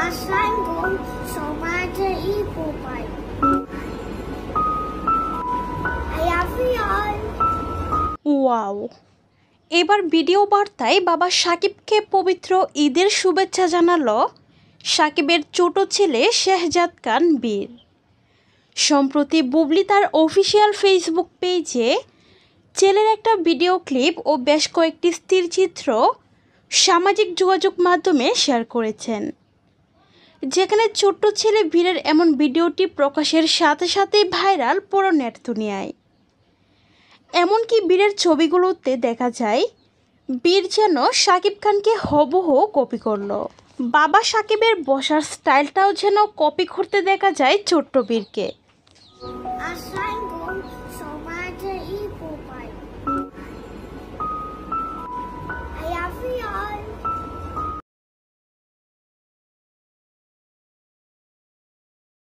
Wahrscheinlich sobald vorbei. Wow, এবার video বার্তায় বাবা সাকিবকে পবিত্র ঈদের শুভেচ্ছা জানালো সাকিবের ছোট ছেলে শেহজাদ খান বীর। সম্প্রতি বুবলি তার অফিসিয়াল ফেসবুক পেজে ছেলের একটা ভিডিও ক্লিপ ও বেশ কয়েকটি স্থিরচিত্র সামাজিক যোগাযোগ মাধ্যমে শেয়ার করেছেন, যেখানে ছোট্ট ছেলে বীরের এমন ভিডিওটি প্রকাশের সাথে সাথেই ভাইরাল পুরো নেট দুনিয়ায়। এমনকি বীরের ছবিগুলোতে দেখা যায় বীর যেন শাকিব খানকে হুবহু কপি করলো। বাবা সাকিবের বসার স্টাইলটাও যেন কপি করতে দেখা যায় ছোট্ট বীরকে।